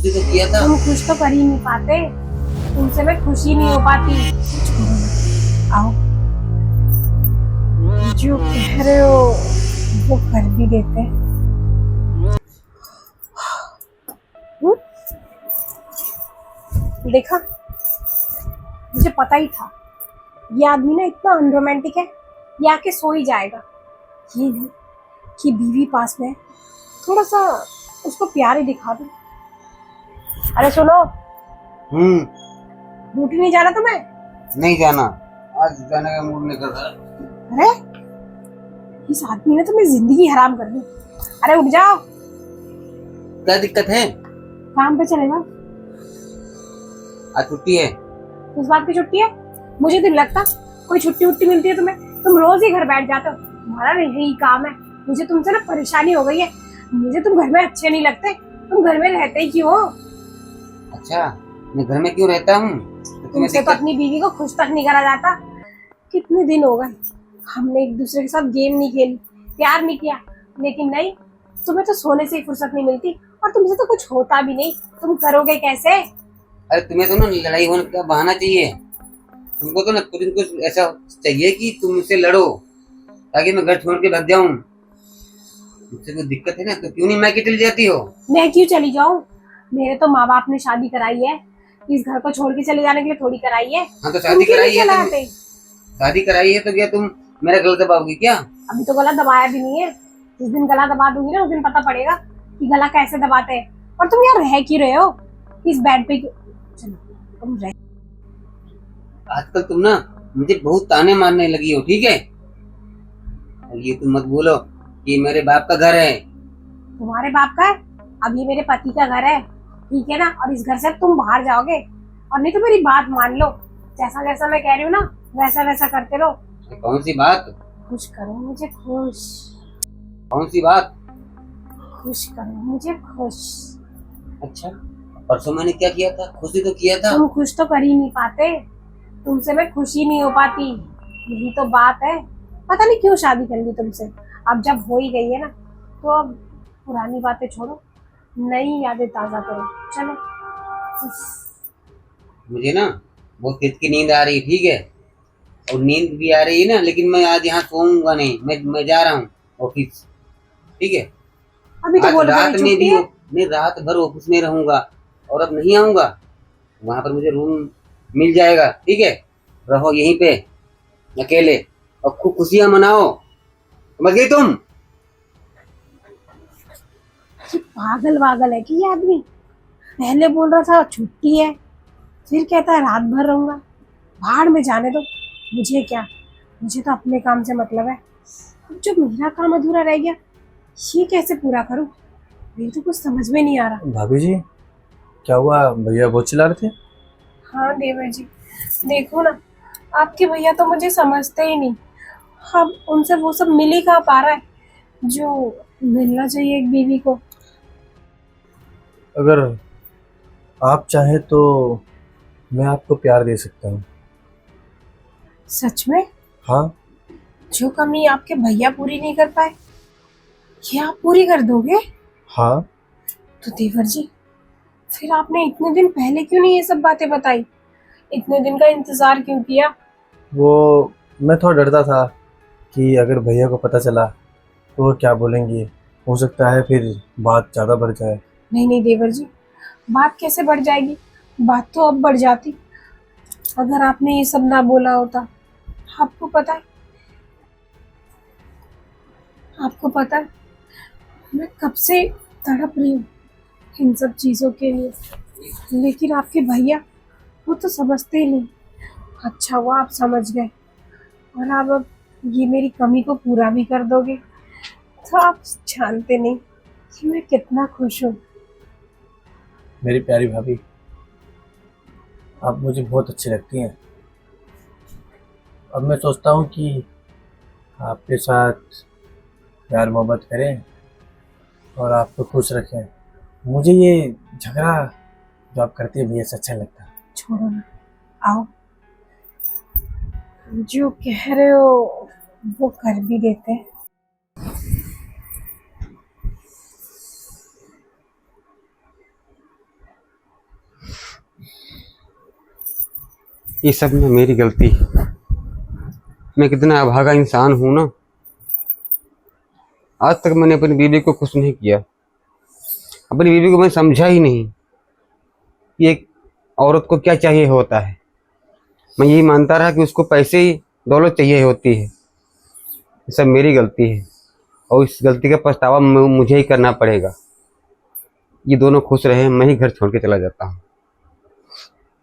खुशी तो किया था। तुम खुश तो कर ही नहीं पाते, तुमसे मैं खुशी नहीं हो पाती। आओ, जो कह रहे हो वो कर भी देते हैं। हम्म? देखा, मुझे पता ही था ये आदमी ना इतना अनरोमांटिक है, ये आके सो ही जाएगा। ये नहीं कि बीवी पास में है, थोड़ा सा उसको प्यार ही दिखा दूं। अरे सुनो, ड्यूटी नहीं जाना तुम्हें? नहीं जाना, आज जाने का मूड नहीं कर रहा। अरे इस आदमी ने तुम्हें जिंदगी हराम कर दी। अरे उठ जाओ। क्या दिक्कत है? काम पे चलेगा। आज छुट्टी है। किस बात की छुट्टी है? मुझे तो नहीं लगता कोई छुट्टी उट्टी मिलती है तुम्हें। तुम रोज ही घर बैठ जाते हो, तुम्हारा यही काम है। मुझे तुमसे ना परेशानी हो गई है। मुझे तुम घर में अच्छे नहीं लगते, तुम घर में रहते ही क्यों हो? अच्छा, मैं घर में क्यों रहता हूँ? तुमसे तो अपनी बीवी को खुश तक नहीं करा जाता। कितने दिन हो गए हमने एक दूसरे के साथ गेम नहीं खेली, प्यार नहीं किया, लेकिन नहीं, तुम्हें तो सोने से ही फुर्सत नहीं मिलती और तुमसे तो कुछ होता भी नहीं। तुम करोगे कैसे? अरे तुम्हें तो ना लड़ाई होने का बहाना चाहिए। तुमको तो ना कुछ न कुछ ऐसा चाहिए कि तुम मुझसे लड़ो ताकि मैं घर छोड़ के भाग जाऊं। मुझसे कोई दिक्कत है ना तो क्यों नहीं मैके चली जाती हो? मैं क्यों चली जाऊं? मेरे तो माँ बाप ने शादी कराई है, इस घर को छोड़ के चले जाने के लिए थोड़ी कराई है। हाँ तो तुम शादी क्यों नहीं कराई है चले तुम, आते? शादी कराई है तो क्या तुम मेरा गलत दबाओगी क्या? अभी तो गला दबाया भी नहीं है। जिस दिन गला दबा दूंगी ना उस दिन पता पड़ेगा कि गला कैसे दबाते हैं। और तुम यार रह क्यों रहे हो इस बेड पे? चलो तुम रह। आजकल तुम ना मुझे बहुत ताने मारने लगी हो, ठीक है? और ये तुम मत बोलो कि मेरे बाप का घर है। तुम्हारे बाप का है? अब ये मेरे पति का घर है, ठीक है ना? और इस घर से तुम बाहर जाओगे, और नहीं तो मेरी बात मान लो, जैसा जैसा मैं कह रही हूँ ना वैसा वैसा करते रहो। कौन सी बात? खुश करो मुझे, खुश। कौन सी बात? खुश करो मुझे, खुश। अच्छा, परसों मैंने क्या किया था? खुशी तो किया था। तुम खुश तो कर ही नहीं पाते, तुमसे मैं खुशी नहीं हो पाती, यही तो बात है। पता नहीं क्यों शादी कर ली तुमसे। अब जब हो ही गई है ना, तो अब पुरानी बातें छोड़ो, नई यादें ताजा करो। चलो। मुझे ना बहुत तेज की नींद आ रही है, ठीक है? और नींद भी आ रही है ना, लेकिन मैं आज यहाँ सोऊंगा नहीं। मैं जा रहा हूँ ऑफिस, ठीक है? अभी तो आज बोल रात रहे में छुट्टी भी है। मैं रात भर ऑफिस में रहूंगा, और अब नहीं आऊंगा। वहां पर मुझे रूम मिल जाएगा, ठीक है? रहो यहीं पे अकेले और खूब खुशियां मनाओ, समझ गई तुम? ये पागल वागल है कि ये आदमी? पहले बोल रहा था छुट्टी है, फिर कहता है रात भर रहूंगा। भाड़ में जाने दो, मुझे क्या, मुझे तो अपने काम से मतलब है। अब जो मेरा काम अधूरा रह गया, ये कैसे पूरा करूं? मेरे तो कुछ समझ में नहीं आ रहा। भाभी जी, क्या हुआ? भैया बहुत चिल्ला रहे थे। हाँ देवर जी, देखो ना, आपके भैया तो मुझे समझते ही नहीं। अब उनसे वो सब मिल ही कहाँ पा रहा है जो मिलना चाहिए एक बीवी को। अगर आप चाहें तो मैं आपको प्यार दे सकता हूँ। सच में? हाँ। जो कमी आपके भैया पूरी नहीं कर पाए, ये आप पूरी कर दोगे? हाँ। तो देवर जी, फिर आपने इतने दिन पहले क्यों नहीं ये सब बातें बताई? इतने दिन का इंतजार क्यों किया? वो मैं थोड़ा डरता था कि अगर भैया को पता चला तो वो क्या बोलेंगे। हो सकता है फिर बात ज़्यादा बढ़ जाए। नहीं नहीं देवर जी, बात कैसे बढ़ जाएगी? बात तो अब बढ़ जाती अगर आपने ये सब ना बोला होता। आपको पता है, आपको पता है मैं कब से तड़प रही हूँ इन सब चीज़ों के लिए, लेकिन आपके भैया वो तो समझते ही नहीं। अच्छा हुआ आप समझ गए, और आप अब ये मेरी कमी को पूरा भी कर दोगे। तो आप जानते नहीं कि मैं कितना खुश हूँ। मेरी प्यारी भाभी, आप मुझे बहुत अच्छी लगती हैं। अब मैं सोचता हूँ कि आपके साथ प्यार मोहब्बत करें और आपको खुश रखें। मुझे ये झगड़ा जो आप करती है भैया से अच्छा लगता है। छोड़ो ना, आओ, जो कह रहे हो वो कर भी देते हैं। ये सब में मेरी गलती है। मैं कितना अभागा इंसान हूँ ना। आज तक मैंने अपनी बीवी को खुश नहीं किया, अपनी बीवी को मैं समझा ही नहीं कि एक औरत को क्या चाहिए होता है। मैं यही मानता रहा कि उसको पैसे ही दौलत चाहिए होती है। ये सब मेरी गलती है और इस गलती का पछतावा मुझे ही करना पड़ेगा। ये दोनों खुश रहे, मैं ही घर छोड़ के चला जाता हूँ।